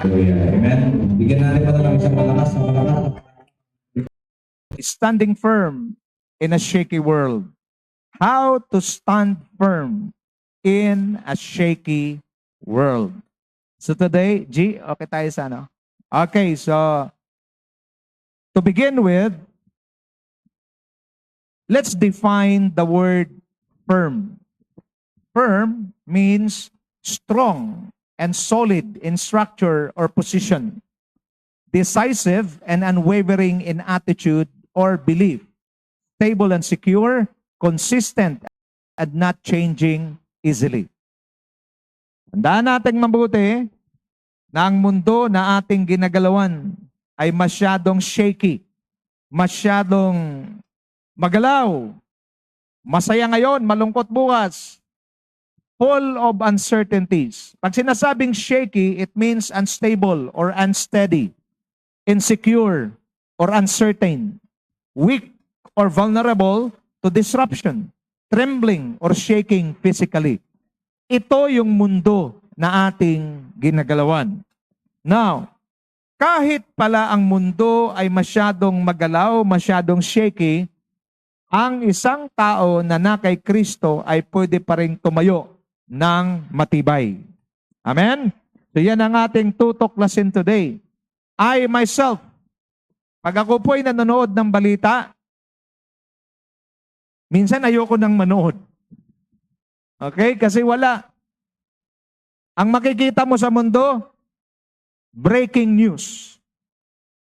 Hallelujah. Amen. Bigyan natin pa ng isang malakas na malakas. Standing firm in a shaky world. How to stand firm in a shaky world. So today, G, okay tayo sa ano? Okay, so to begin with, let's define the word firm. Firm means strong and solid in structure or position, decisive and unwavering in attitude or belief, stable and secure, consistent and not changing easily. Tandaan natin mabuti na ang mundo na ating ginagalawan ay masyadong shaky, masyadong magalaw, masaya ngayon, malungkot bukas, full of uncertainties. Pag sinasabing shaky, it means unstable or unsteady, insecure or uncertain, weak or vulnerable to disruption, trembling or shaking physically. Ito yung mundo na ating ginagalawan. Now, kahit pala ang mundo ay masyadong magalaw, masyadong shaky, ang isang tao na kay Kristo ay pwede pa rin tumayo ng matibay. Amen? So yan ang ating tutuklasin today. I myself, pag ako po ay nanonood ng balita, minsan ayoko nang manood. Okay? Kasi wala. Ang makikita mo sa mundo, breaking news.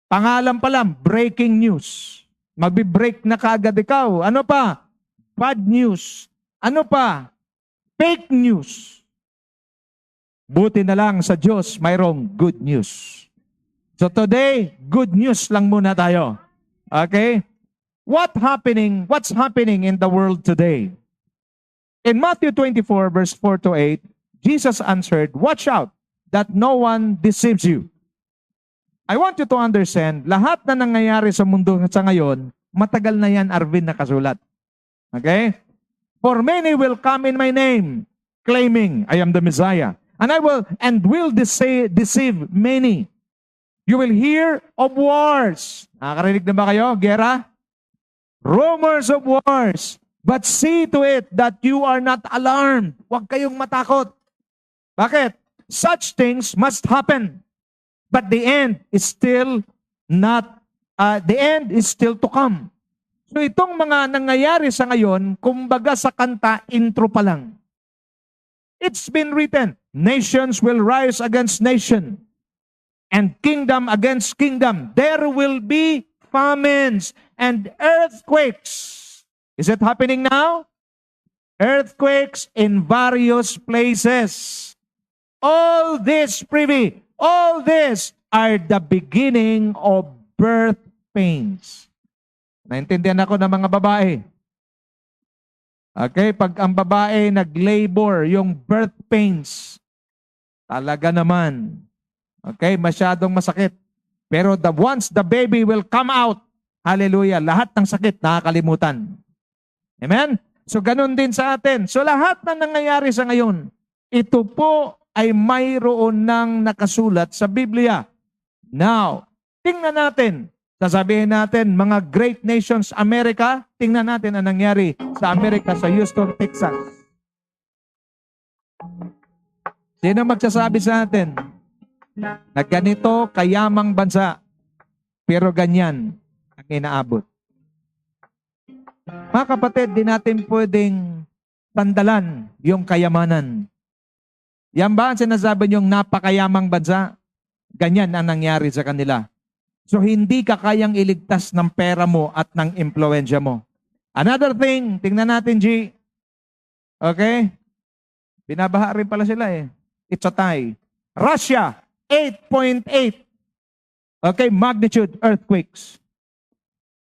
Pangalan pa lang, breaking news. Magbi-break na kaagad ikaw. Ano pa? Bad news. Ano pa? Fake news. Buti na lang sa Diyos, mayroong good news. So today, good news lang muna tayo. Okay? What's happening in the world today? In Matthew 24, verse 4 to 8, Jesus answered, "Watch out that no one deceives you." I want you to understand, lahat na nangyayari sa mundo sa ngayon, matagal na yan, Arvin, nakasulat. Okay? For many will come in my name, claiming I am the Messiah, and will deceive many. You will hear of wars. Nakakarinig na ba kayo? Gera? Rumors of wars. But see to it that you are not alarmed. Huwag kayong matakot. Bakit? Such things must happen. But the end is still to come. So itong mga nangyayari sa ngayon, kumbaga sa kanta, intro pa lang. It's been written, nations will rise against nation, and kingdom against kingdom. There will be famines and earthquakes. Is it happening now? Earthquakes in various places. All this are the beginning of birth pains. Naintindihan ako ng mga babae. Okay, pag ang babae nag-labor, yung birth pains, talaga naman. Okay, masyadong masakit. Pero once the baby will come out, hallelujah, lahat ng sakit nakakalimutan. Amen? So ganun din sa atin. So lahat na nangyayari sa ngayon, ito po ay mayroon ng nakasulat sa Biblia. Now, tingnan natin. Sasabihin natin, mga great nations, America, tingnan natin ang nangyari sa Amerika, sa Houston, Texas. Sino magsasabi sa atin na ganito kayamang bansa, pero ganyan ang inaabot? Mga kapatid, di natin pwedeng tandalan yung kayamanan. Yan ba ang sinasabi niyong napakayamang bansa? Ganyan ang nangyari sa kanila. So hindi ka kayang iligtas ng pera mo at ng impluensya mo. Another thing, tingnan natin, G. Okay? Binabaha rin pala sila eh. It's a tie. Russia, 8.8. Okay, magnitude earthquakes.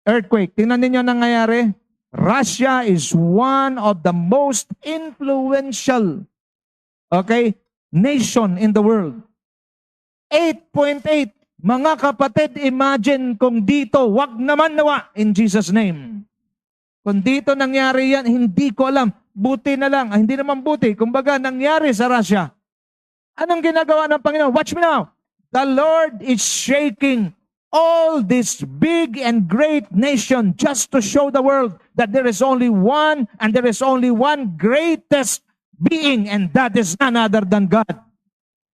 Earthquake. Tingnan ninyo nangyayari. Russia is one of the most influential nation in the world. 8.8. Mga kapatid, imagine kung dito, wag naman nawa in Jesus' name. Kung dito nangyari yan, hindi ko alam. Buti na lang. Hindi naman buti. Kumbaga, nangyari sa Russia. Anong ginagawa ng Panginoon? Watch me now. The Lord is shaking all this big and great nation just to show the world that there is only one and there is only one greatest being, and that is none other than God.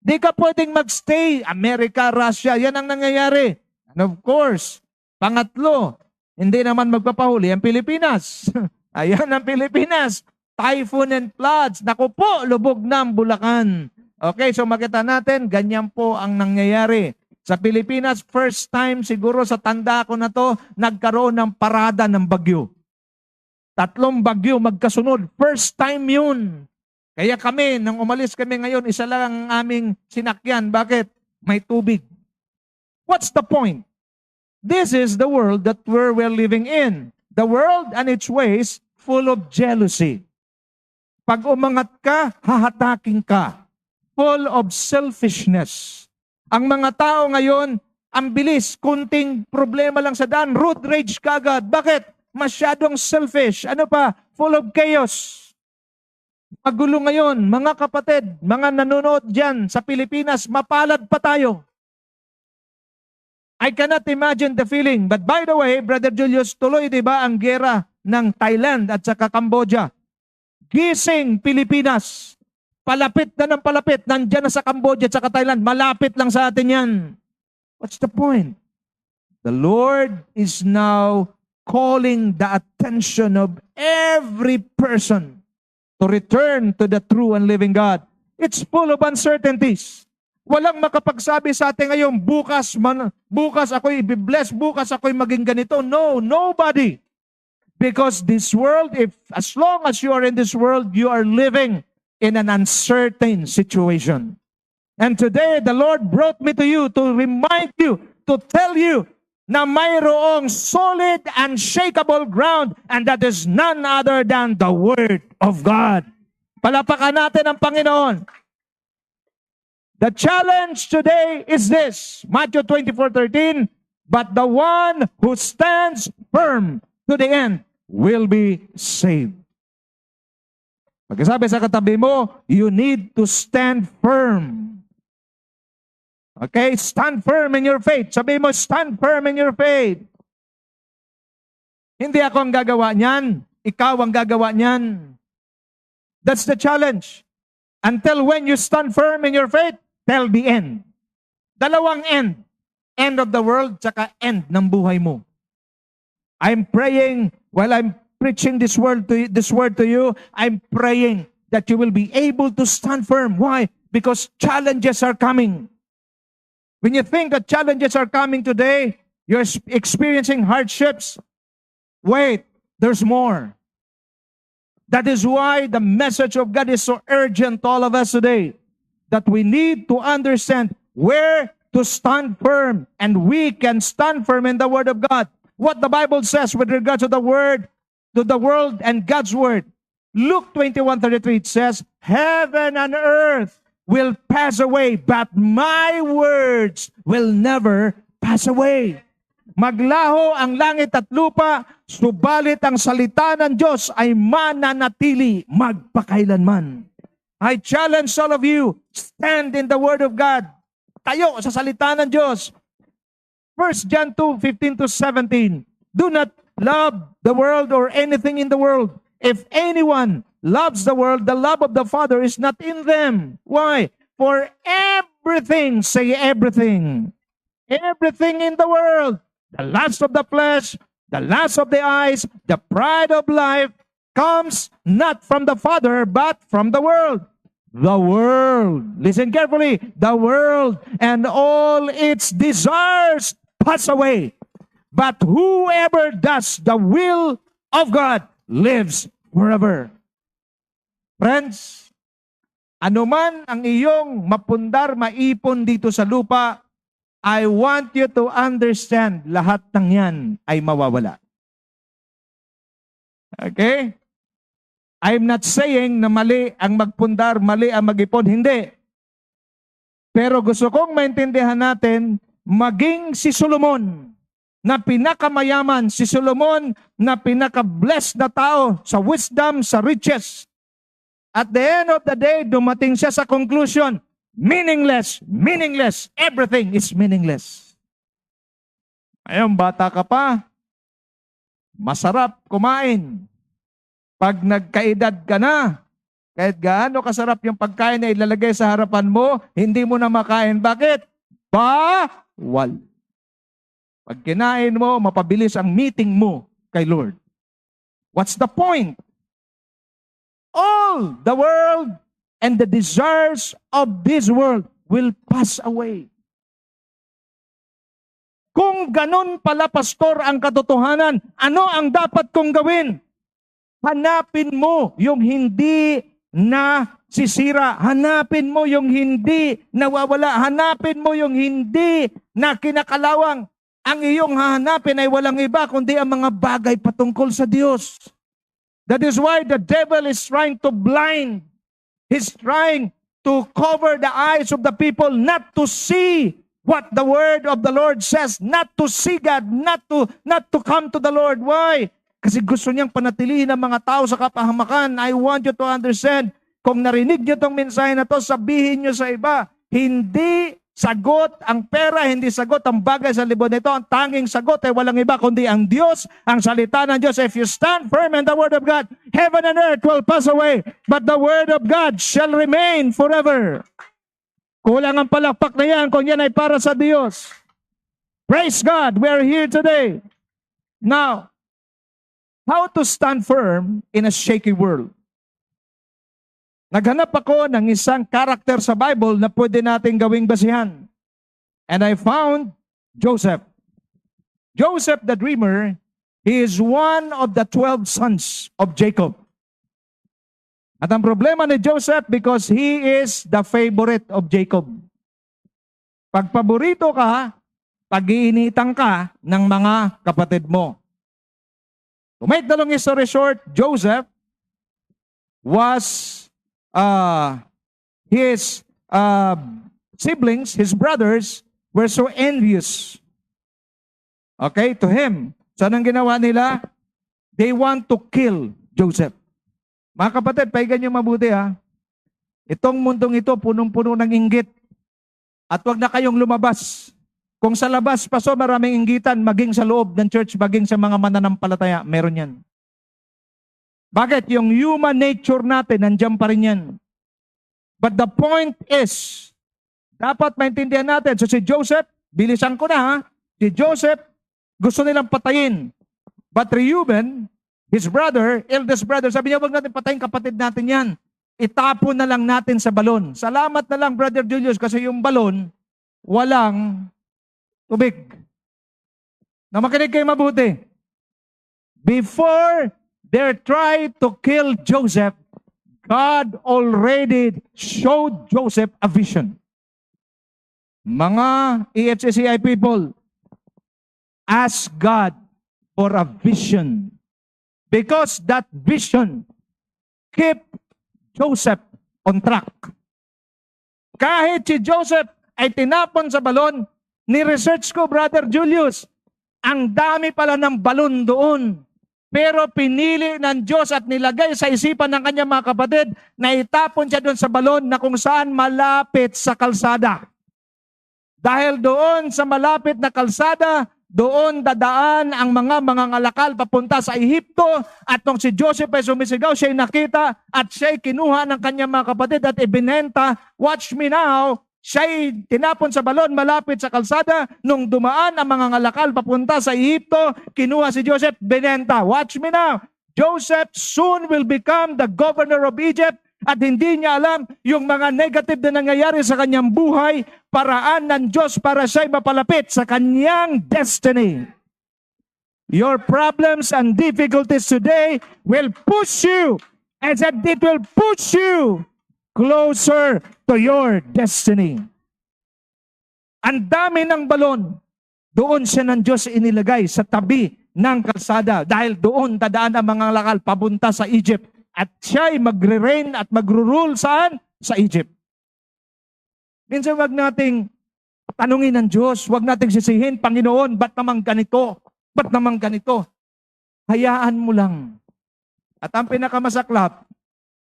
Di ka pwedeng magstay. Amerika, Russia, yan ang nangyayari. And of course, pangatlo, hindi naman magpapahuli ang Pilipinas. Ayan ang Pilipinas. Typhoon and floods. Naku po, lubog na ang Bulacan. Okay, so makita natin, ganyan po ang nangyayari. Sa Pilipinas, first time siguro sa tanda ko na to, nagkaroon ng parada ng bagyo. 3 bagyo magkasunod. First time yun. Kaya kami, nang umalis kami ngayon, isa lang ang aming sinakyan. Bakit? May tubig. What's the point? This is the world that we're living in. The world and its ways full of jealousy. Pag umangat ka, hahataking ka. Full of selfishness. Ang mga tao ngayon, ang bilis, kunting problema lang sa daan, road rage kagad. Bakit? Masyadong selfish. Ano pa? Full of chaos. Magulo ngayon, mga kapatid, mga nanonood dyan sa Pilipinas, mapalad pa tayo. I cannot imagine the feeling. But by the way, Brother Julius, tuloy diba ang gera ng Thailand at saka Cambodia? Gising Pilipinas. Palapit na ng palapit. Nandyan na sa Cambodia at saka Thailand. Malapit lang sa atin yan. What's the point? The Lord is now calling the attention of every person to return to the true and living God. It's full of uncertainties. Walang makapagsabi sa atin ngayon, bukas ako'y i-bless, bukas ako'y maging ganito. No, nobody. Because this world, as long as you are in this world, you are living in an uncertain situation. And today, the Lord brought me to you to remind you, to tell you na mayroong solid, unshakable ground, and that is none other than the Word of God. Palapakan natin ang Panginoon. The challenge today is this, Matthew 24:13, but the one who stands firm to the end will be saved. Pagkasabi sa katabi mo, you need to stand firm. Okay? Stand firm in your faith. Sabi mo, stand firm in your faith. Hindi ako ang gagawa niyan. Ikaw ang gagawa niyan. That's the challenge. Until when you stand firm in your faith, till the end. Dalawang end. End of the world, tsaka end ng buhay mo. I'm praying while I'm preaching this word to you, I'm praying that you will be able to stand firm. Why? Because challenges are coming. When you think that challenges are coming today, you're experiencing hardships. Wait, there's more. That is why the message of God is so urgent to all of us today. That we need to understand where to stand firm. And we can stand firm in the Word of God. What the Bible says with regards to the Word, to the world and God's Word. Luke 21:33, it says, heaven and earth will pass away, but my words will never pass away. Maglaho ang langit at lupa, subalit ang salita ng Diyos ay mananatili magpakailanman. I challenge all of you, stand in the Word of God. Tayo sa salita ng Diyos. 1 John 2:15-17, do not love the world or anything in the world. If anyone loves the world, the love of the Father is not in them. Why? For everything, say everything. Everything in the world, the lust of the flesh, the lust of the eyes, the pride of life, comes not from the Father, but from the world. The world, listen carefully, the world and all its desires pass away. But whoever does the will of God lives forever. Friends, anuman ang iyong mapundar, maipon dito sa lupa, I want you to understand, lahat ng yan ay mawawala. Okay? I'm not saying na mali ang magpundar, mali ang mag-ipon. Hindi. Pero gusto kong maintindihan natin, maging si Solomon, na pinakamayaman, si Solomon na pinaka-blessed na tao sa wisdom, sa riches. At the end of the day, dumating siya sa conclusion, Meaningless, meaningless. Everything is meaningless. Ayun, bata ka pa, masarap kumain. Pag nagkaedad ka na, kahit gaano kasarap yung pagkain na ilalagay sa harapan mo, hindi mo na makain. Bakit? Bawal. Pag kinain mo, mapabilis ang meeting mo kay Lord. What's the point? All the world and the desires of this world will pass away. Kung ganun pala, pastor, ang katotohanan, ano ang dapat kong gawin? Hanapin mo yung hindi na sisira. Hanapin mo yung hindi nawawala. Hanapin mo yung hindi na kinakalawang. Ang iyong hahanapin ay walang iba kundi ang mga bagay patungkol sa Diyos. That is why the devil is trying to blind. He's trying to cover the eyes of the people not to see what the word of the Lord says, not to see God, not to come to the Lord. Why? Kasi gusto niyang panatilihin ang mga tao sa kapahamakan. I want you to understand, kung narinig niyo tong mensahe na to, sabihin niyo sa iba, hindi sagot ang pera, hindi sagot ang bagay sa libon nito. Ang tanging sagot ay walang iba kundi ang Diyos, ang salita ng Diyos. If you stand firm in the word of God, heaven and earth will pass away, but the word of God shall remain forever. Kulang ang palakpak na yan kung yan ay para sa Diyos. Praise God, we are here today. Now, how to stand firm in a shaky world? Naghanap ako ng isang karakter sa Bible na pwede nating gawing basihan. And I found Joseph. Joseph the dreamer, he is one of the 12 sons of Jacob. At ang problema ni Joseph, because he is the favorite of Jacob. Pag paborito ka, pag-iinitan ka ng mga kapatid mo. To make the long story short, Joseph was his siblings, his brothers, were so envious. Okay, to him. So anong ginawa nila? They want to kill Joseph. Mga kapatid, pahigan niyo mabuti ha. Itong mundong ito, punong-puno ng inggit. At wag na kayong lumabas. Kung sa labas, paso, maraming inggitan, maging sa loob ng church, maging sa mga mananampalataya, meron yan. Bakit? Yung human nature natin, nandiyan pa rin yan. But the point is, dapat maintindihan natin. So si Joseph, bilisan ko na ha, si Joseph, gusto nilang patayin. But Reuben, his brother, eldest brother, sabi niya, wag natin patayin kapatid natin yan. Itapon na lang natin sa balon. Salamat na lang, Brother Julius, kasi yung balon, walang tubig. Na makinig kayo mabuti. Before they tried to kill Joseph, God already showed Joseph a vision. Mga EFCCI people, ask God for a vision. Because that vision kept Joseph on track. Kahit si Joseph ay tinapon sa balon, ni-research ko, Brother Julius, ang dami pala ng balon doon. Pero pinili ng Diyos at nilagay sa isipan ng kanyang mga kapatid na itapon siya doon sa balon na kung saan malapit sa kalsada. Dahil doon sa malapit na kalsada, doon dadaan ang mga mangangalakal papunta sa Ehipto, at nung si Joseph ay sumisigaw, siya'y nakita at siya'y kinuha ng kanyang mga kapatid at ibinenta. Watch me now, siya'y tinapon sa balon malapit sa kalsada. Nung dumaan ang mangangalakal papunta sa Ehipto, kinuha si Joseph, binenta. Watch me now, Joseph soon will become the governor of Egypt. At hindi niya alam yung mga negative na nangyayari sa kanyang buhay, paraan ng Diyos para siya'y mapalapit sa kanyang destiny. Your problems and difficulties today will push you, and that it will push you closer to your destiny. Ang dami ng balon, doon siya ng Diyos inilagay sa tabi ng kalsada, dahil doon dadaan ang mga lakal papunta sa Egypt. At siya'y magre-reign at magro-rule saan? Sa Egypt. Minsan wag nating tanungin ng Diyos, wag nating sisihin, Panginoon, ba't naman ganito? Ba't naman ganito? Hayaan mo lang. At ang pinakamasaklap,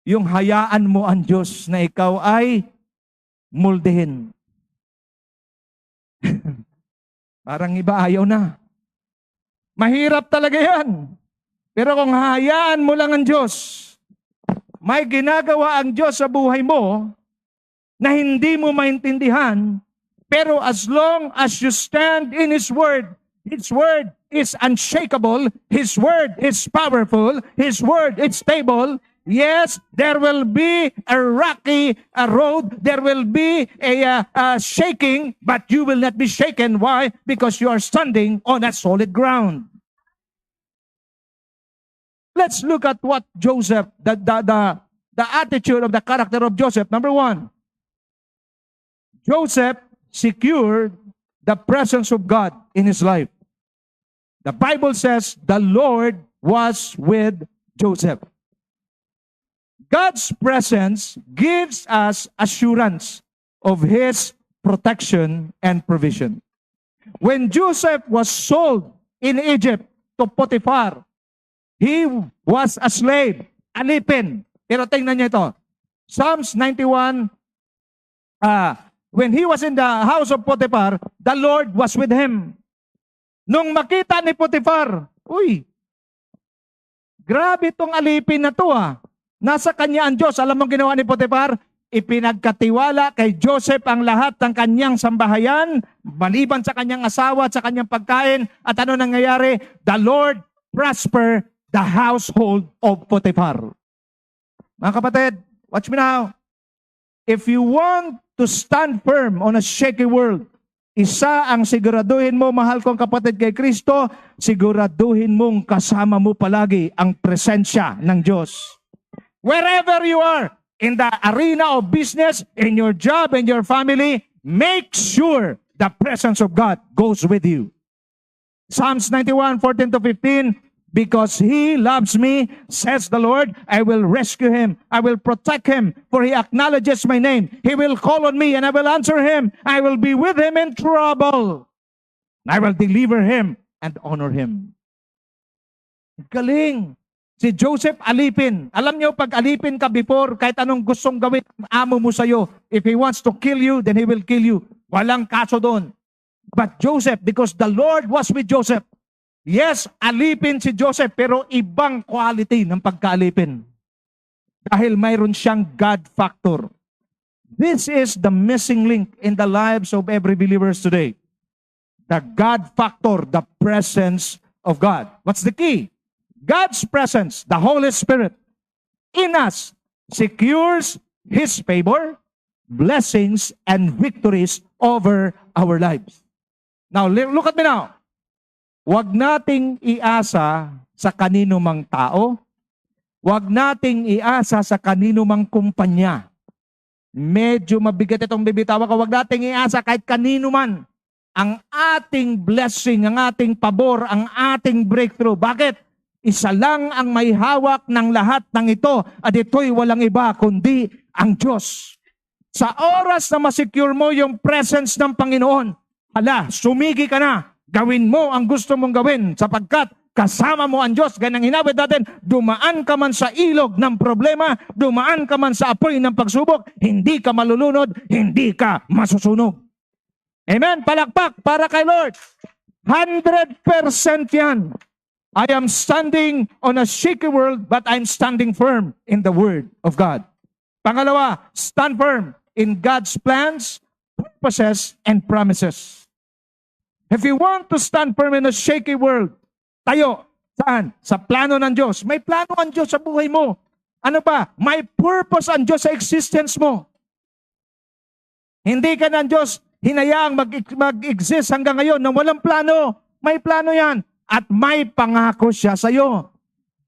yung hayaan mo ang Diyos na ikaw ay muldehin. Parang iba ayaw na. Mahirap talaga yan. Pero kung hahayaan mo lang ang Diyos, may ginagawa ang Diyos sa buhay mo na hindi mo maintindihan, pero as long as you stand in His Word is unshakable, His Word is powerful, His Word is stable. Yes, there will be a rocky road, there will be a shaking, but you will not be shaken. Why? Because you are standing on a solid ground. Let's look at what Joseph, the attitude of the character of Joseph. Number one, Joseph secured the presence of God in his life. The Bible says the Lord was with Joseph. God's presence gives us assurance of His protection and provision. When Joseph was sold in Egypt to Potiphar, he was a slave, alipin. Pero tingnan niyo ito. Psalms 91, when he was in the house of Potiphar, the Lord was with him. Nung makita ni Potiphar, uy, grabe itong alipin na to Nasa kanya ang Diyos. Alam mo ginawa ni Potiphar? Ipinagkatiwala kay Joseph ang lahat ng kanyang sambahayan, maliban sa kanyang asawa at sa kanyang pagkain. At ano nangyayari? The Lord prosper the household of Potiphar. Mga kapatid, watch me now. If you want to stand firm on a shaky world, isa ang siguraduhin mo, mahal kong kapatid kay Kristo, siguraduhin mong kasama mo palagi ang presensya ng Diyos. Wherever you are, in the arena of business, in your job, in your family, make sure the presence of God goes with you. Psalms 91:14-15, because He loves me, says the Lord, I will rescue him. I will protect him, for he acknowledges my name. He will call on me, and I will answer him. I will be with him in trouble. I will deliver him and honor him. Galing. Si Joseph alipin. Alam niyo, pag alipin ka before, kahit anong gustong gawin ang amo mo sa'yo, if he wants to kill you, then he will kill you. Walang kaso doon. But Joseph, because the Lord was with Joseph, yes, alipin si Joseph, pero ibang quality ng pagkaalipin. Dahil mayroon siyang God factor. This is the missing link in the lives of every believers today. The God factor, the presence of God. What's the key? God's presence, the Holy Spirit, in us secures His favor, blessings, and victories over our lives. Now, look at me now. Huwag nating iasa sa kanino mang tao. Huwag nating iasa sa kanino mang kumpanya. Medyo mabigat itong bibitawan ko. Huwag nating iasa kahit kanino man. Ang ating blessing, ang ating pabor, ang ating breakthrough. Bakit? Isa lang ang may hawak ng lahat ng ito at ito'y walang iba kundi ang Diyos. Sa oras na masecure mo yung presence ng Panginoon, sumigi ka na. Gawin mo ang gusto mong gawin sapagkat kasama mo ang Diyos. Ganang hinawid natin, dumaan ka man sa ilog ng problema, dumaan ka man sa apoy ng pagsubok, hindi ka malulunod, hindi ka masusunog. Amen? Palakpak para kay Lord. 100% yan. I am standing on a shaky world, but I'm standing firm in the Word of God. Pangalawa, stand firm in God's plans, purposes, and promises. If you want to stand firm in a shaky world, tayo, saan? Sa plano ng Diyos. May plano ang Diyos sa buhay mo. Ano ba? May purpose ang Diyos sa existence mo. Hindi ka ng Diyos hinayaang mag-exist hanggang ngayon na walang plano. May plano yan. At may pangako siya sa iyo.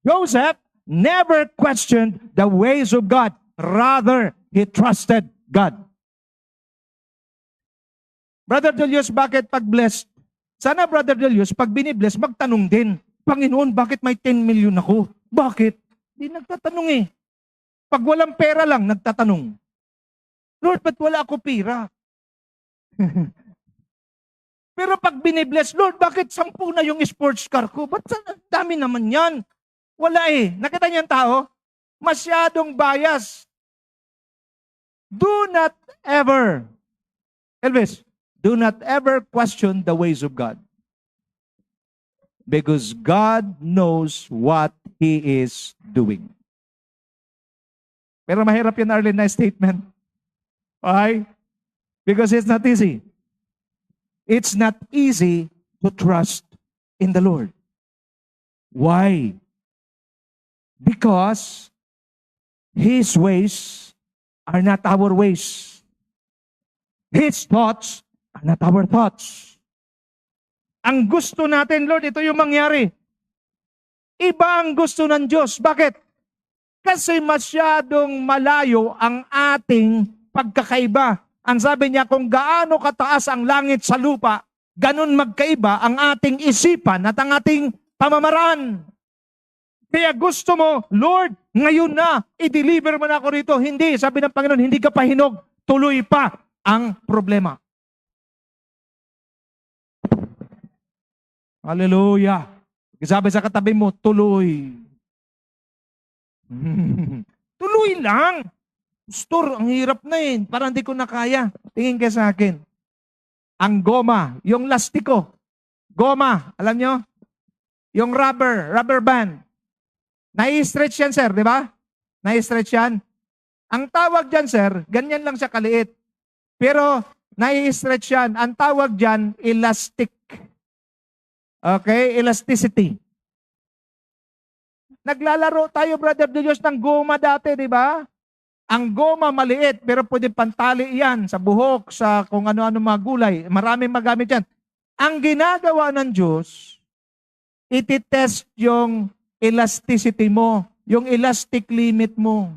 Joseph never questioned the ways of God. Rather, he trusted God. Brother Julius, bakit pag blessed? Sana, Brother Julius, pag binibless, magtanong din, Panginoon, bakit may 10 million ako? Bakit? Hindi nagtatanong Pag walang pera lang, nagtatanong. Lord, ba't wala ako pera? Pero pag binibless, Lord, bakit 10 na yung sports car ko? Ba't dami naman yan? Wala Nakita niyo yung tao? Masyadong bias. Do not ever, Elvis, do not ever question the ways of God. Because God knows what He is doing. Pero mahirap yun, Arlene, na statement. Why? Because it's not easy. It's not easy to trust in the Lord. Why? Because His ways are not our ways. His thoughts are not our thoughts. Ang gusto natin, Lord, ito yung mangyari. Iba ang gusto ng Diyos. Bakit? Kasi masyadong malayo ang ating pagkakaiba. Ang sabi niya, kung gaano kataas ang langit sa lupa, ganun magkaiba ang ating isipan at ang ating pamamaraan. Kaya gusto mo, Lord, ngayon na, i-deliver mo na ako rito. Hindi, sabi ng Panginoon, hindi ka pa hinog, tuloy pa ang problema. Hallelujah. Sabi sa katabi mo, tuloy. Tuloy lang. Pastor, ang hirap na eh. Parang hindi ko na kaya. Tingin kayo sa akin. Ang goma, yung lastiko. Goma, alam nyo? Yung rubber band. Nai-stretch yan, sir, di ba? Nai-stretch yan. Ang tawag dyan, sir, ganyan lang siya kaliit. Pero, nai-stretch yan. Ang tawag dyan, elastic. Okay? Elasticity. Naglalaro tayo, brother de Diyos, ng goma dati, di ba? Ang goma maliit, pero pwede pantali yan sa buhok, sa kung ano-ano mga gulay. Maraming magamit yan. Ang ginagawa ng Diyos, ititest yung elasticity mo, yung elastic limit mo.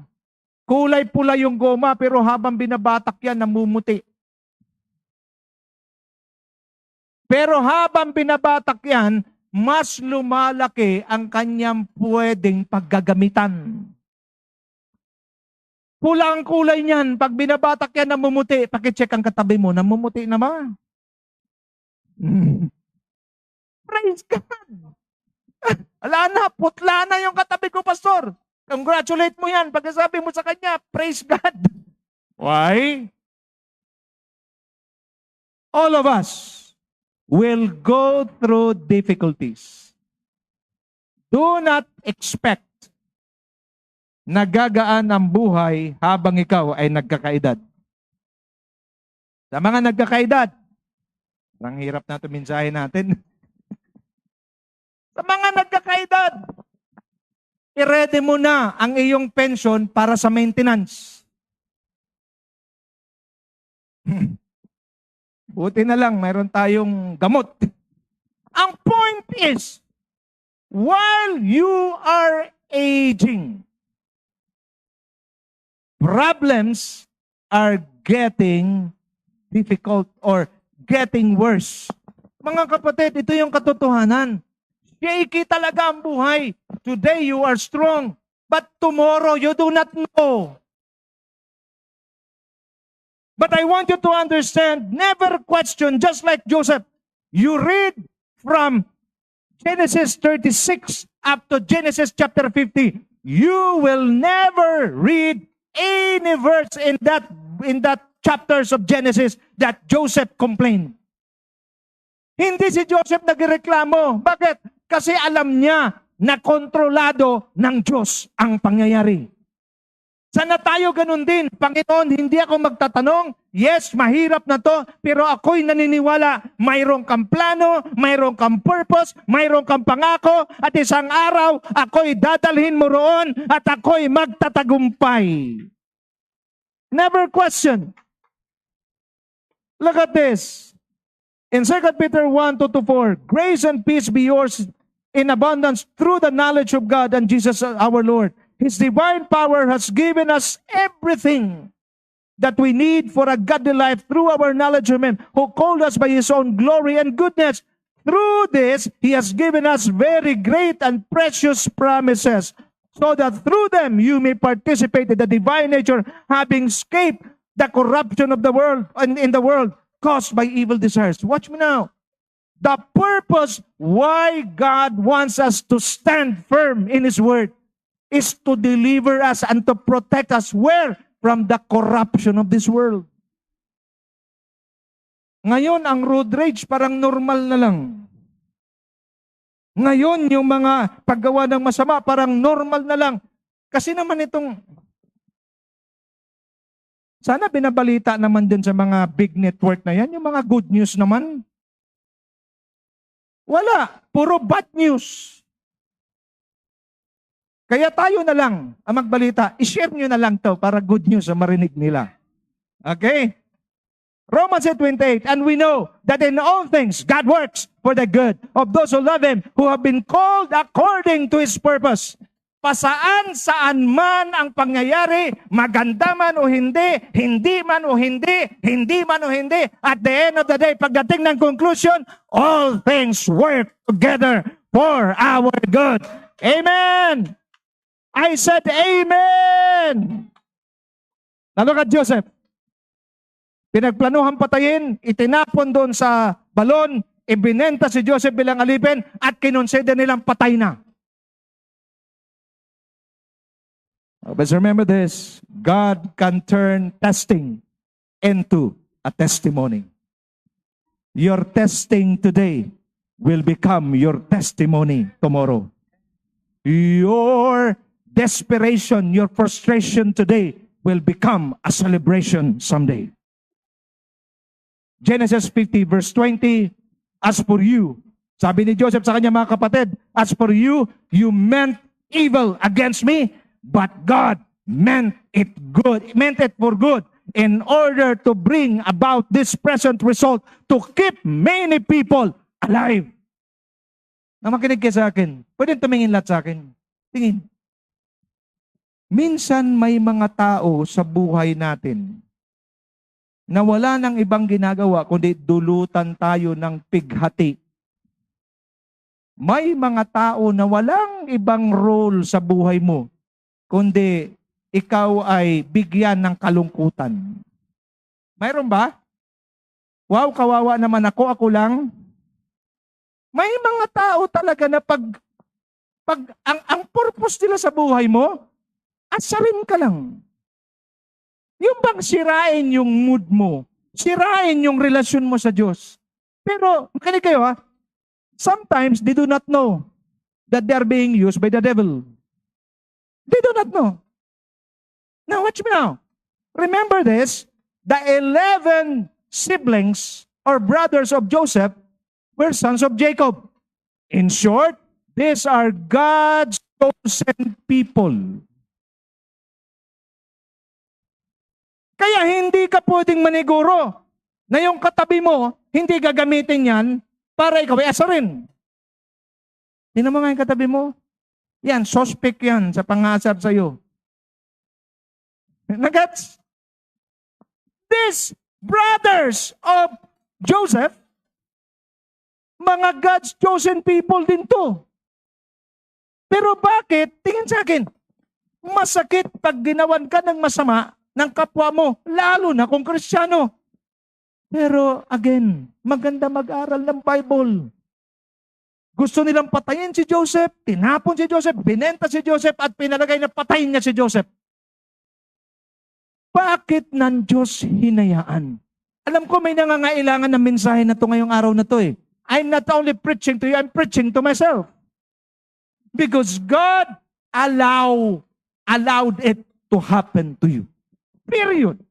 Kulay pula yung goma, pero habang binabatak yan, namumuti. Pero habang binabatak yan, mas lumalaki ang kanyang pwedeng paggagamitan. Pula ang kulay niyan. Pag binabatak yan, namumuti. Pakicheck ang katabi mo, namumuti naman. Praise God! Ala na, putla na yung katabi ko, pastor. Congratulate mo yan. Pagkasabi mo sa kanya, praise God. Why? All of us will go through difficulties. Do not expect na gagaan ang buhay habang ikaw ay nagkakaedad. Sa mga nagkakaedad, ang hirap na ito mensahe natin. Sa mga nagkakaedad, i-ready mo na ang iyong pension para sa maintenance. Buti na lang, mayroon tayong gamot. Ang point is, while you are aging, problems are getting difficult or getting worse. Mga kapatid, ito yung katotohanan. Shaky talaga ang buhay. Today you are strong, but tomorrow you do not know. But I want you to understand, never question, just like Joseph. You read from Genesis 36 up to Genesis chapter 50. You will never read any verse in that chapters of Genesis that Joseph complained. Hindi si Joseph nagreklamo. Bakit? Kasi alam niya na kontrolado ng Diyos ang pangyayari. Sana tayo ganun din. Panginoon, hindi ako magtatanong, yes, mahirap na to, pero ako'y naniniwala, mayroong kang plano, mayroong kang purpose, mayroong kang pangako, at isang araw, ako'y dadalhin mo roon, at ako'y magtatagumpay. Never question. Look at this. In 2 Peter 1, 2-4, grace and peace be yours in abundance through the knowledge of God and Jesus our Lord. His divine power has given us everything that we need for a godly life through our knowledge of Him who called us by His own glory and goodness. Through this, He has given us very great and precious promises, so that through them you may participate in the divine nature, having escaped the corruption of the world and in the world caused by evil desires. Watch me now. The purpose why God wants us to stand firm in His word is to deliver us and to protect us. Where? from the corruption of this world. Ngayon, ang road rage parang normal na lang. Ngayon, yung mga paggawa ng masama parang normal na lang. Kasi naman itong, sana binabalita naman din sa mga big network na yan, yung mga good news naman. Wala, puro bad news. Kaya tayo na lang ang magbalita. I-share nyo na lang to para good news ang marinig nila. Okay? Romans 8:28, and we know that in all things God works for the good of those who love Him, who have been called according to His purpose. Pasaan-saan man ang pangyayari, maganda man o hindi, hindi man o hindi, hindi man o hindi, at the end of the day, pagdating ng conclusion, all things work together for our good. Amen! I said amen! Lalo ka, Joseph. Pinagplanuhan patayin, itinapon doon sa balon, ibinenta si Joseph bilang alipin, at kinonsider nilang patay na. But remember this, God can turn testing into a testimony. Your testing today will become your testimony tomorrow. Your desperation, your frustration today will become a celebration someday. Genesis 50 verse 20, as for you, sabi ni Joseph sa kanya mga kapatid, as for you, you meant evil against me, but God meant it for good, in order to bring about this present result, to keep many people alive. Na makinig kayo sa akin, pwede tumingin lahat sa akin. Tingin. Minsan may mga tao sa buhay natin na wala nang ibang ginagawa kundi dulutan tayo ng pighati. May mga tao na walang ibang role sa buhay mo kundi ikaw ay bigyan ng kalungkutan. Mayroon ba? Wow, kawawa naman ako lang. May mga tao talaga na pag ang purpose nila sa buhay mo, asarin ka lang. Yung bang sirain yung mood mo, sirain yung relasyon mo sa Diyos. Pero, makinig kayo ha, sometimes they do not know that they are being used by the devil. They do not know. Now, watch me now. Remember this, the 11 siblings or brothers of Joseph were sons of Jacob. In short, these are God's chosen people. Kaya hindi ka pwedeng maniguro na yung katabi mo, hindi gagamitin yan para ikaw ay asarin. Tingnan mo nga yung katabi mo. Yan, suspect yan sa pangasar sa'yo. Nagets? These brothers of Joseph, mga God's chosen people din to. Pero bakit, tingin sa akin, masakit pag ginawan ka ng masama ng kapwa mo, lalo na kung Kristiyano. Pero again, maganda mag-aral ng Bible. Gusto nilang patayin si Joseph, tinapon si Joseph, binenta si Joseph, at pinalagay na patayin niya si Joseph. Bakit ng Diyos hinayaan? Alam ko may nangangailangan ng mensahe na to ngayong araw na to eh. I'm not only preaching to you, I'm preaching to myself. Because God allowed it to happen to you. Period.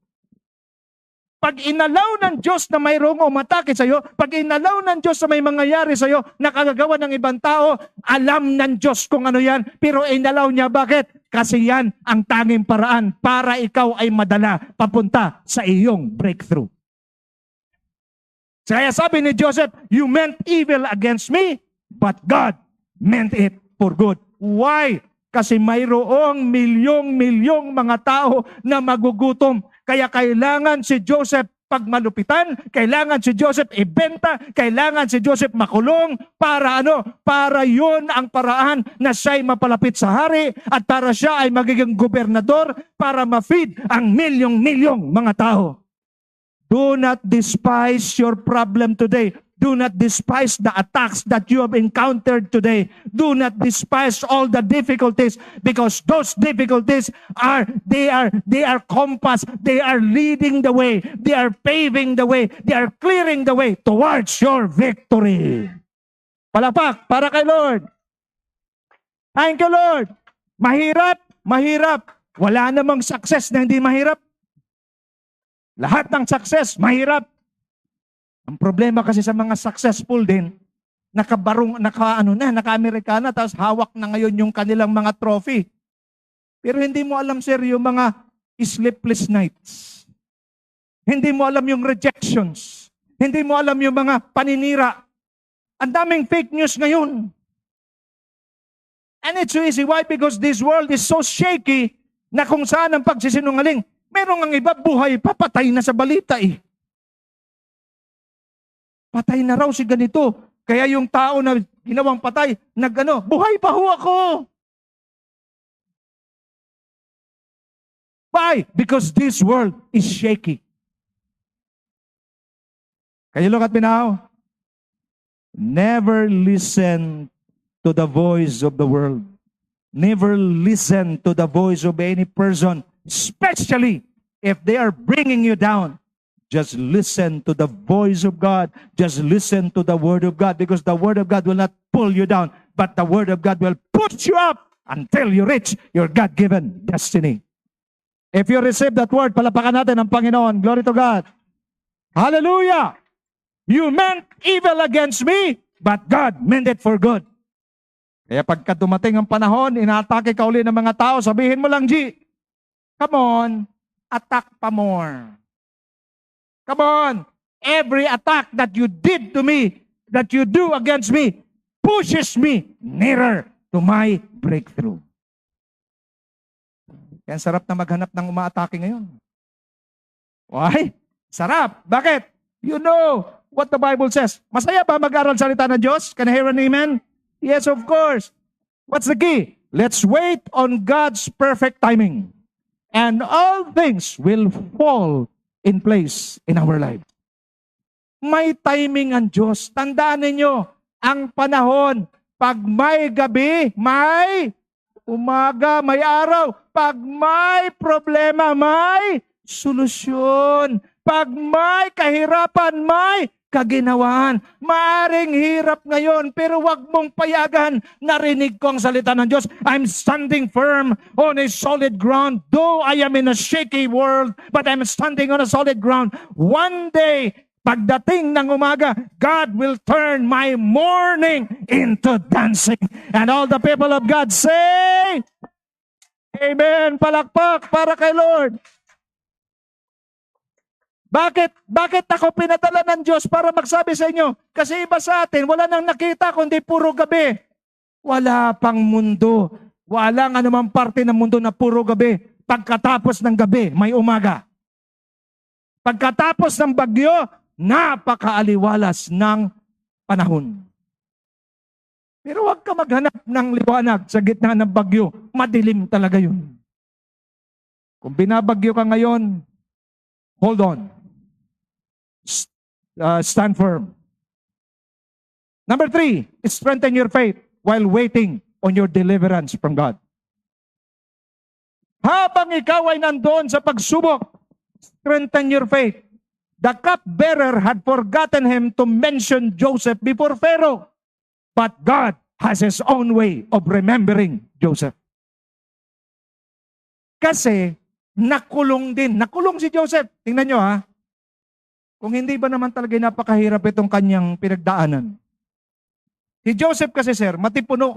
Pag inalaw ng Diyos na mayroong umatake sa iyo, pag inalaw ng Diyos na may mangyayari sa iyo na kagagawa ng ibang tao, alam ng Diyos kung ano yan, pero inalaw niya. Bakit? Kasi yan ang tanging paraan para ikaw ay madala papunta sa iyong breakthrough. Kaya sabi ni Joseph, you meant evil against me, but God meant it for good. Why? Kasi mayroong milyong-milyong mga tao na magugutom. Kaya kailangan si Joseph pagmalupitan, kailangan si Joseph ibenta, kailangan si Joseph makulong para ano? Para yon ang paraan na siya'y mapalapit sa hari at para siya ay magiging gobernador para ma-feed ang milyong-milyong mga tao. Do not despise your problem today. Do not despise the attacks that you have encountered today. Do not despise all the difficulties, because those difficulties they are compass. They are leading the way. They are paving the way. They are clearing the way towards your victory. Palakpak para kay Lord. Thank you, Lord. Mahirap, mahirap. Wala namang success na hindi mahirap. Lahat ng success, mahirap. Ang problema kasi sa mga successful din, naka-Amerikana, tapos hawak na ngayon yung kanilang mga trophy. Pero hindi mo alam, sir, yung mga sleepless nights. Hindi mo alam yung rejections. Hindi mo alam yung mga paninira. Ang daming fake news ngayon. And it's so easy. Why? Because this world is so shaky na kung saan ang pagsisinungaling. Merong ang iba, buhay pa, patay na sa balita eh. Patay na raw si ganito. Kaya yung tao na ginawang patay, buhay pa ho ako. Why? Because this world is shaky. Can you look at me now? Never listen to the voice of the world. Never listen to the voice of any person, especially if they are bringing you down. Just listen to the voice of God. Just listen to the Word of God, because the Word of God will not pull you down, but the Word of God will put you up until you reach your God-given destiny. If you receive that word, palapakan natin ang Panginoon. Glory to God. Hallelujah! You meant evil against me, but God meant it for good. Kaya pagka dumating ang panahon, inaatake ka uli ng mga tao, sabihin mo lang, G, come on, attack pa more. Come on, every attack that you did to me, that you do against me, pushes me nearer to my breakthrough. Kaya sarap na maghanap ng umaatake ngayon. Why? Sarap. Bakit? You know what the Bible says. Masaya ba mag-aral salita ng Diyos? Can I hear an amen? Yes, of course. What's the key? Let's wait on God's perfect timing, and all things will fall in place in our lives. May timing ang Diyos. Tandaan ninyo, ang panahon, pag may gabi, may umaga, may araw. Pag may problema, may solusyon. Pag may kahirapan, may kaginawaan. Maaring hirap ngayon, pero wag mong payagan. Narinig ko ang salita ng Diyos. I'm standing firm on a solid ground. Though I am in a shaky world, but I'm standing on a solid ground. One day, pagdating ng umaga, God will turn my mourning into dancing. And all the people of God say, Amen. Palakpak para kay Lord. Bakit ako pinadala ng Diyos para magsabi sa inyo? Kasi iba sa atin, wala nang nakita kundi puro gabi. Wala pang mundo. Walang anumang parte ng mundo na puro gabi. Pagkatapos ng gabi, may umaga. Pagkatapos ng bagyo, napakaaliwalas ng panahon. Pero huwag ka maghanap ng liwanag sa gitna ng bagyo. Madilim talaga yun. Kung binabagyo ka ngayon, hold on. Stand firm. Number 3, strengthen your faith while waiting on your deliverance from God. Habang ikaw ay nandoon sa pagsubok, strengthen your faith. The cupbearer had forgotten him to mention Joseph before Pharaoh, but God has His own way of remembering Joseph. Kasi nakulong si Joseph. Tingnan nyo ha. Kung hindi ba naman talaga napakahirap itong kanyang pinagdaanan. Si Joseph kasi, sir, matipuno,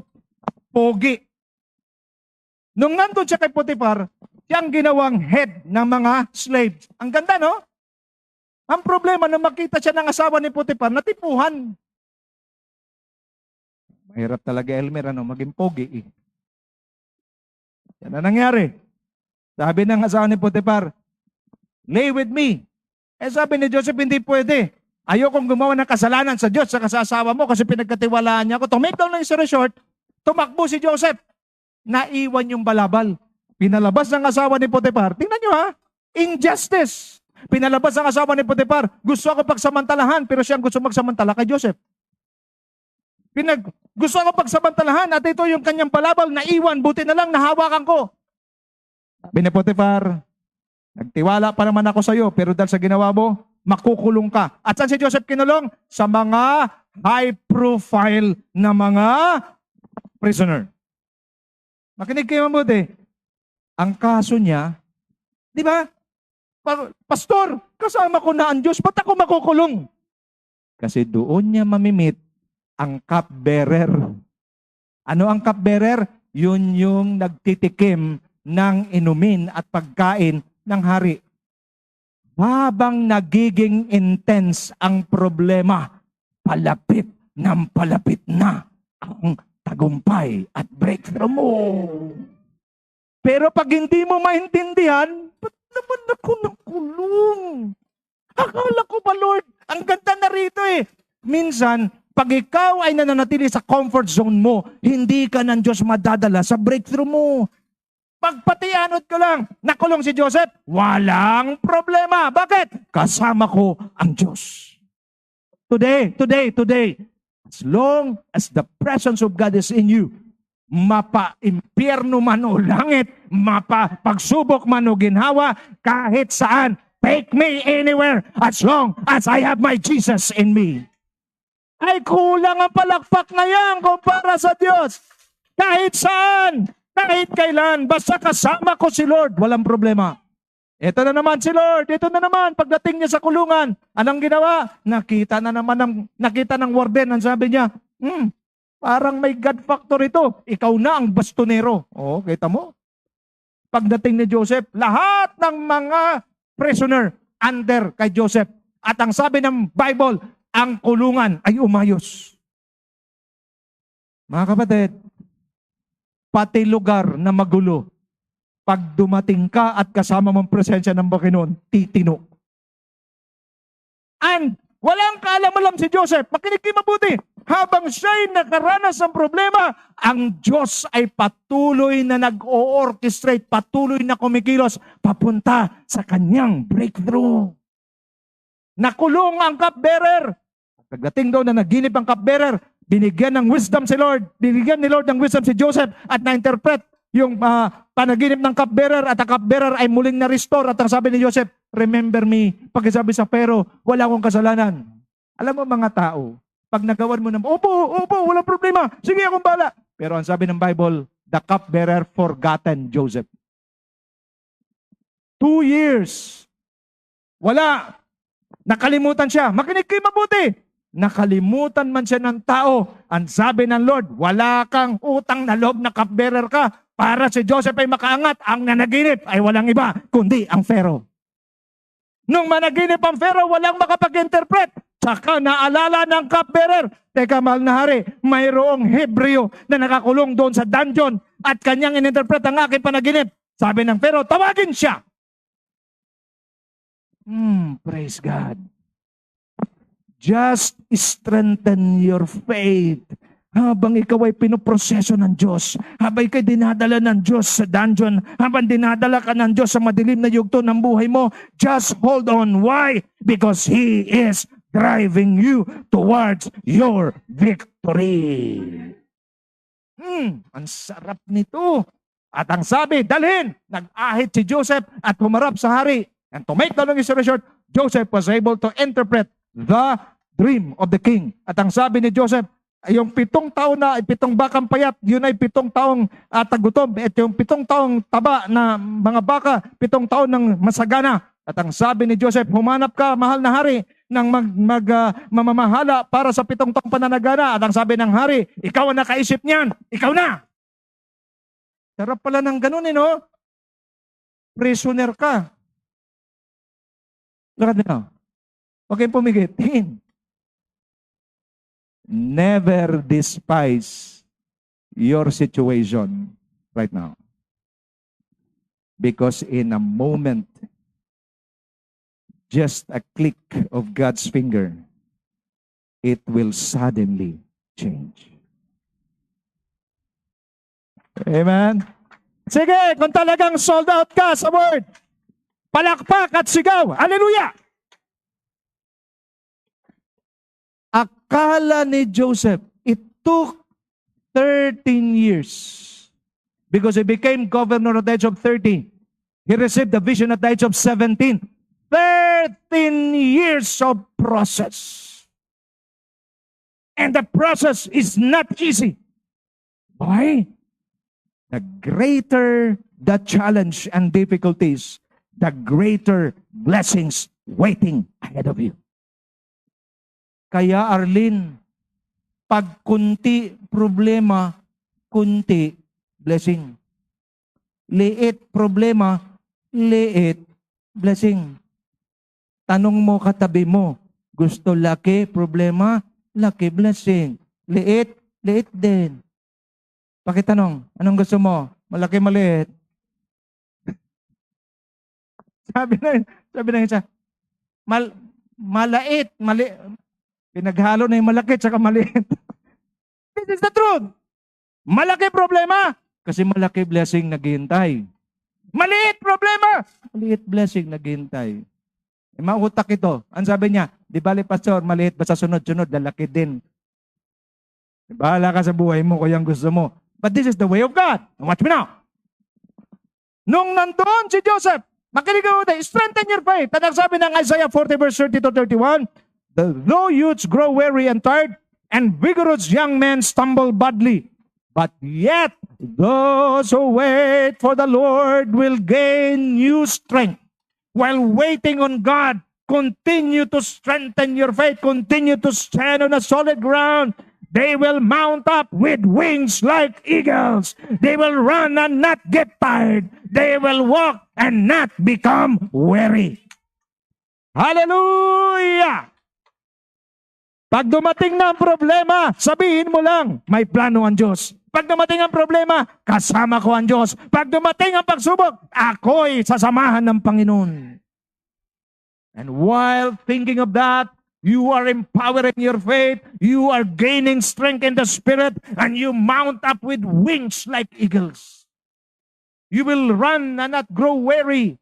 pogi. Nung nandun siya kay Potiphar, siyang ginawang head ng mga slaves. Ang ganda, no? Ang problema, nung makita siya ng asawa ni Potiphar, natipuhan. Mahirap talaga, Elmer, maging pogi. Yan ang nangyari. Sabi ng asawa ni Potiphar, lay with me. Sabi ni Joseph, hindi pwede. Ayokong gumawa ng kasalanan sa Diyos sa kasasawa mo kasi pinagkatiwalaan niya ako. To make down lang yung short, tumakbo si Joseph. Naiwan yung balabal. Pinalabas ng asawa ni Potiphar. Tingnan nyo ha, injustice. Pinalabas ang asawa ni Potiphar. Gusto ako pagsamantalahan, pero siyang gusto magsamantala kay Joseph. Gusto ako pagsamantalahan at ito yung kanyang balabal na iwan, buti na lang nahawakan ko. Sabi ni Potiphar, nagtiwala pa naman ako sa iyo, pero dahil sa ginawa mo, makukulong ka. At saan si Joseph kinulong? Sa mga high-profile na mga prisoner. Makinig kayo mabuti. Ang kaso niya, di ba? Pastor, kasama ko na ang Diyos, ba't ako makukulong? Kasi doon niya mamimit ang cupbearer. Ano ang cupbearer? Yun yung nagtitikim ng inumin at pagkain ng hari. Habang nagiging intense ang problema, palapit na ang tagumpay at breakthrough mo. Pero pag hindi mo maintindihan, ba't naman ako nakulong? Akala ko ba, Lord, ang ganda na rito eh. Minsan, pag ikaw ay nananatili sa comfort zone mo, hindi ka ng Diyos madadala sa breakthrough mo. Pagpatianod ko lang, nakulong si Joseph, walang problema. Bakit? Kasama ko ang Diyos. Today, as long as the presence of God is in you, mapa-impyerno man o langit, mapa-pagsubok man o ginhawa, kahit saan, take me anywhere as long as I have my Jesus in me. Ay kulang ang palakpak na yan kumpara sa Diyos. Kahit saan, kahit kailan, basta kasama ko si Lord, walang problema. Ito na naman si Lord, ito na naman, pagdating niya sa kulungan, anong ginawa? Nakita ng warden, ang sabi niya, parang may God factor ito, ikaw na ang bastonero. O, kita mo? Pagdating ni Joseph, lahat ng mga prisoner under kay Joseph. At ang sabi ng Bible, ang kulungan ay umayos. Mga kapatid, pati lugar na magulo, pag dumating ka at kasama mong presensya ng Panginoon, titino. And walang kaalam-alam si Joseph. Makinig kayo mabuti. Habang siya'y nakaranas ng problema, ang Diyos ay patuloy na nag-o-orchestrate, patuloy na kumikilos papunta sa kanyang breakthrough. Nakulong ang cupbearer. Pagdating daw na naginip ang cupbearer, binigyan ng wisdom si Lord. Binigyan ni Lord ng wisdom si Joseph at na-interpret yung panaginip ng cupbearer at ang cupbearer ay muling na-restore. At ang sabi ni Joseph, remember me. Pagkasabi sa Pero, wala akong kasalanan. Alam mo mga tao, pag nagawan mo ng, opo, wala problema. Sige, akong bala. Pero ang sabi ng Bible, the cupbearer forgotten Joseph. 2 years. Wala. Nakalimutan siya. Makinig kayo mabuti. Nakalimutan man siya ng tao. Ang sabi ng Lord, wala kang utang na loob na cupbearer ka para si Joseph ay makaangat. Ang nanaginip ay walang iba, kundi ang Pharaoh. Nung managinip ang Pharaoh, walang makapag-interpret. Saka naalala ng cupbearer, teka mahal na hari, mayroong Hebreo na nakakulong doon sa dungeon at kanyang ininterpret ang aking panaginip. Sabi ng Pharaoh, tawagin siya. Praise God. Just strengthen your faith. Habang ikaw ay pinoproseso ng Diyos, habang ikay dinadala ng Diyos sa dungeon, habang dinadala ka ng Diyos sa madilim na yugto ng buhay mo, just hold on. Why? Because He is driving you towards your victory. Ang sarap nito. At ang sabi, dalhin, nag-ahit si Joseph at humarap sa hari. And to make the long story short, Joseph was able to interpret the dream of the king. At ang sabi ni Joseph, yung 7 taon na 7 bakang payat, yun ay 7 taong tagutom. At yung 7 taong taba na mga baka, 7 taon ng masagana. At ang sabi ni Joseph, humanap ka, mahal na hari, ng mamamahala para sa 7 taong pananagana. At ang sabi ng hari, ikaw ang nakaisip niyan, ikaw na. Sarap pala ng ganun no? Prisoner ka. Lakad na. Huwag kayong pumigit. Tingin. Never despise your situation right now. Because in a moment, just a click of God's finger, it will suddenly change. Amen? Sige, kung talagang sold out ka sa word, Palakpak at sigaw. Hallelujah! Akala ni Joseph, it took 13 years because he became governor at the age of 30. He received the vision at the age of 17. 13 years of process. And the process is not easy. Why? The greater the challenge and difficulties, the greater blessings waiting ahead of you. Kaya Arlene, pag kunti problema, kunti blessing. Liit problema, liit blessing. Tanong mo katabi mo, gusto laki problema, laki blessing. Liit, liit din. Pakitanong, anong gusto mo? Malaki, maliit? sabi na isa, malait, pinaghalo na yung malaki at maliit. This is the truth. Malaki problema, kasi malaki blessing naghihintay. Maliit problema, maliit blessing naghihintay. E mautak ito. Ang sabi niya, di bali pastor, maliit basta sunod-sunod, lalaki din. Bahala ka sa buhay mo kung yung gusto mo. But this is the way of God. Watch me now. Nung nandoon si Joseph, makinig ka tayo, strengthen your faith. At ang sabi ng Isaiah 40 verse 30 to 31, though youths grow weary and tired, and vigorous young men stumble badly, but yet those who wait for the Lord will gain new strength. While waiting on God, continue to strengthen your faith, continue to stand on a solid ground. They will mount up with wings like eagles. They will run and not get tired. They will walk and not become weary. Hallelujah! Pag dumating na ang problema, sabihin mo lang, may plano ang Diyos. Pag dumating ang problema, kasama ko ang Diyos. Pag dumating ang pagsubok, ako'y sasamahan ng Panginoon. And while thinking of that, you are empowering your faith, you are gaining strength in the Spirit, and you mount up with wings like eagles. You will run and not grow weary.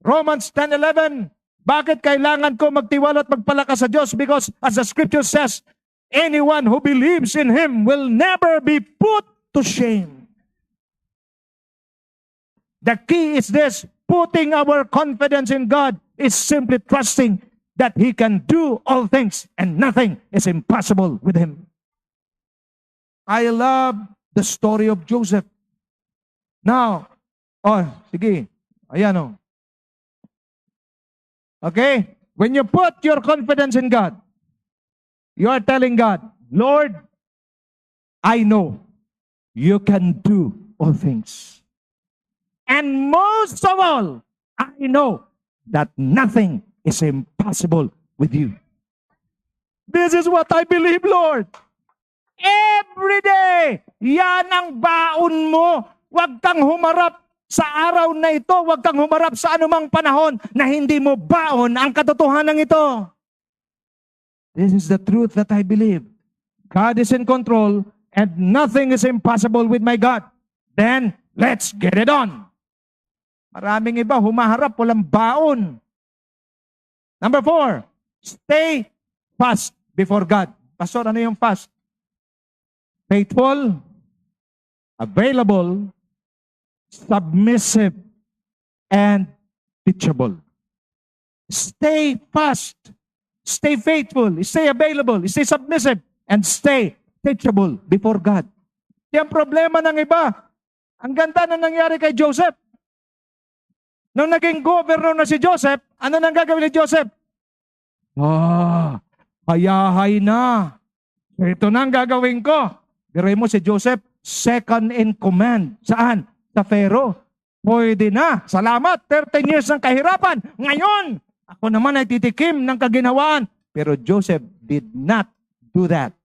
Romans 10:11. Bakit kailangan ko magtiwala at magpalakas sa Diyos? Because as the scripture says, anyone who believes in Him will never be put to shame. The key is this, putting our confidence in God is simply trusting that He can do all things and nothing is impossible with Him. I love the story of Joseph. Now, sige, ayan o. Okay? When you put your confidence in God, you are telling God, Lord, I know you can do all things. And most of all, I know that nothing is impossible with you. This is what I believe, Lord. Every day, yan ang baon mo. Huwag kang humarap sa araw na ito, huwag kang humarap sa anumang panahon na hindi mo baon ang katotohanan ito. This is the truth that I believe. God is in control and nothing is impossible with my God. Then, let's get it on. Maraming iba, humaharap, walang baon. Number 4, stay fast before God. Pastor, ano yung fast? Faithful, available, submissive, and teachable. Stay fast, stay faithful, stay available, stay submissive, and stay teachable before God. Yung problema ng iba, ang ganda na nangyari kay Joseph. Nung naging governor na si Joseph, ano nang gagawin ni Joseph? Hayahay na. Ito na ang gagawin ko. Biray mo si Joseph, second in command. Saan? Sa Pharaoh. Pwede na. Salamat. 13 years ng kahirapan. Ngayon, ako naman ay titikim ng kaginhawaan. Pero Joseph did not do that.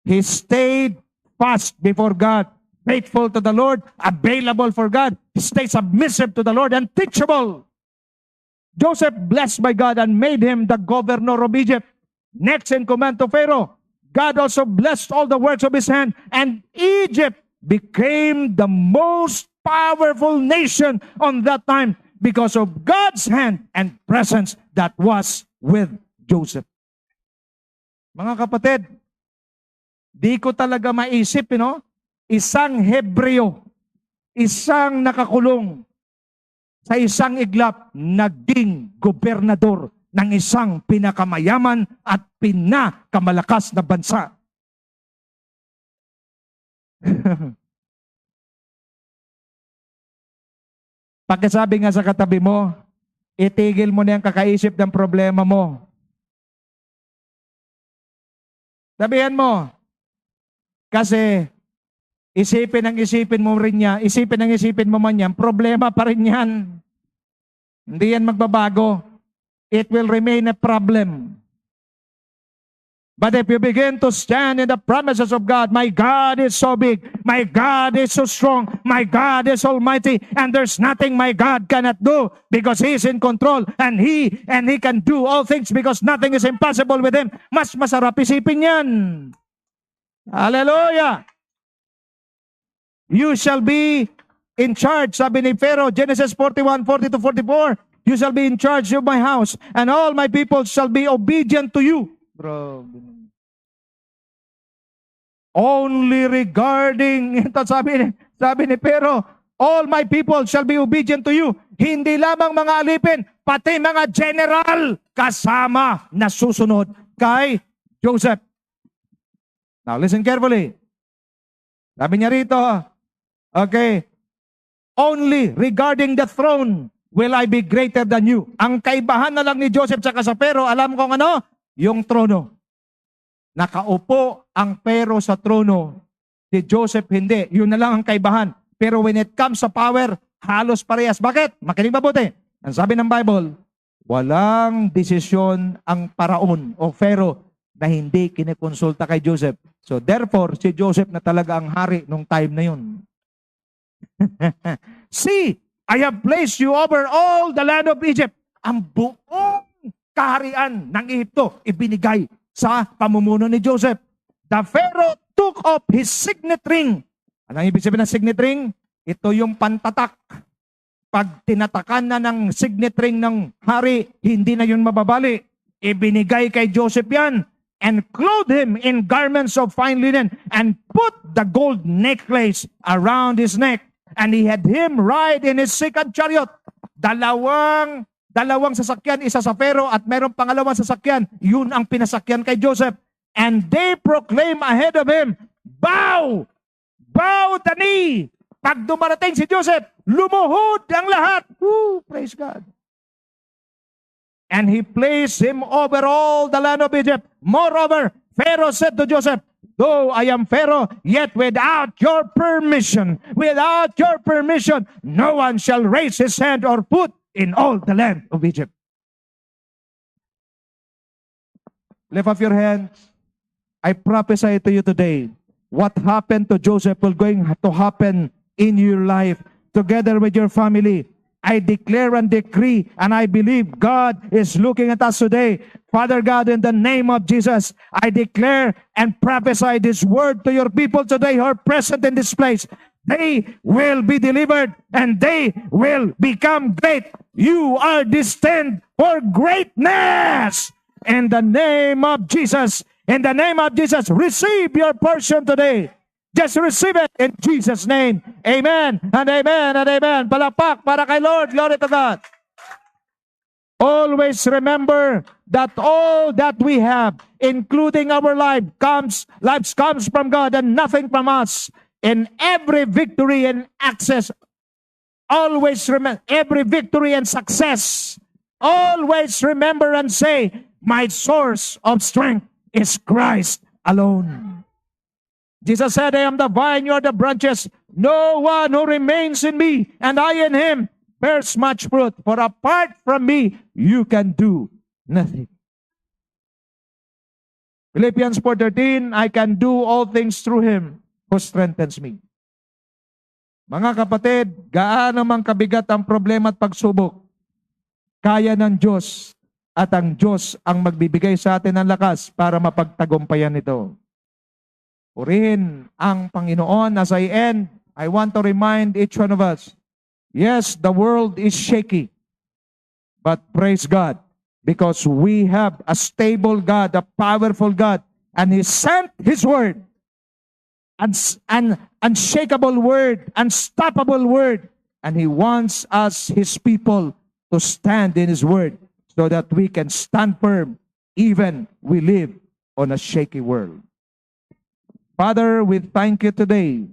He stayed fast before God, faithful to the Lord, available for God, stay submissive to the Lord, and teachable. Joseph blessed by God and made him the governor of Egypt. Next in command to Pharaoh. God also blessed all the works of his hand, and Egypt became the most powerful nation on that time because of God's hand and presence that was with Joseph. Mga kapatid, di ko talaga maisip, isang Hebreo, isang nakakulong sa isang iglap, naging gobernador ng isang pinakamayaman at pinakamalakas na bansa. Pagkasabi nga sa katabi mo, itigil mo na yung kakaisip ng problema mo. Sabihan mo, kasi isipin mo rin niya, isipin mo man yan, problema pa rin yan. Hindi yan magbabago. It will remain a problem. But if you begin to stand in the promises of God, my God is so big, my God is so strong, my God is almighty, and there's nothing my God cannot do because He is in control and He can do all things because nothing is impossible with Him. Mas masarap isipin yan. Hallelujah! You shall be in charge, sabi ni Pharaoh, Genesis 41:40-44, you shall be in charge of my house, and all my people shall be obedient to you. Bro. Only regarding, ito sabi ni Pharaoh, all my people shall be obedient to you. Hindi lamang mga alipin, pati mga general kasama na susunod kay Joseph. Now listen carefully. Sabi niya rito, okay, only regarding the throne will I be greater than you. Ang kaibahan na lang ni Joseph sa Pharaoh, alam kong ano? Yung trono. Nakaupo ang Pharaoh sa trono. Si Joseph hindi. Yun na lang ang kaibahan. Pero when it comes sa power, halos parehas. Bakit? Makinig mabuti. Ang sabi ng Bible, walang desisyon ang paraon o Pharaoh na hindi kinikonsulta kay Joseph. So therefore, si Joseph na talaga ang hari nung time na yun. See, I have placed you over all the land of Egypt. Ang buong kaharian ng Egypto ibinigay sa pamumuno ni Joseph. The Pharaoh took off his signet ring. Ano ang ibig sabihin ng signet ring? Ito yung pantatak. Pag tinatakan na ng signet ring ng hari, hindi na yun mababali. Ibinigay kay Joseph yan and clothed him in garments of fine linen and put the gold necklace around his neck. And he had him ride in his second chariot. Dalawang sasakyan, isa sa Pharaoh at merong pangalawang sasakyan. Yun ang pinasakyan kay Joseph. And they proclaim ahead of him, bow the knee. Pag dumarating si Joseph, lumuhod ang lahat. Woo, praise God. And he placed him over all the land of Egypt. Moreover, Pharaoh said to Joseph, though I am Pharaoh, yet without your permission, no one shall raise his hand or foot in all the land of Egypt. Lift up your hands. I prophesy to you today, what happened to Joseph will going to happen in your life, together with your family. I declare and decree, and I believe God is looking at us today. Father God, in the name of Jesus, I declare and prophesy this word to your people today who are present in this place. They will be delivered and they will become great. You are destined for greatness. In the name of Jesus, receive your portion today. Just receive it in Jesus' name. Amen and amen and amen. Palakpak para kay Lord. Glory to God. Always remember that all that we have, including our lives comes from God and nothing from us. In every victory and access, always remember, every victory and success, always remember and say, my source of strength is Christ alone. Jesus said, I am the vine, you are the branches. No one who remains in me and I in him bears much fruit. For apart from me, you can do nothing. Philippians 4:13, I can do all things through him who strengthens me. Mga kapatid, gaano mang kabigat ang problema at pagsubok, kaya ng Diyos at ang Diyos ang magbibigay sa atin ng lakas para mapagtagumpayan ito. Purihin ang Panginoon as I end I want to remind each one of us, yes, the world is shaky, but praise God, because we have a stable God, a powerful God, and He sent His word, an unshakable word, unstoppable word, and He wants us, His people, to stand in His word so that we can stand firm even we live on a shaky world. Father, we thank you today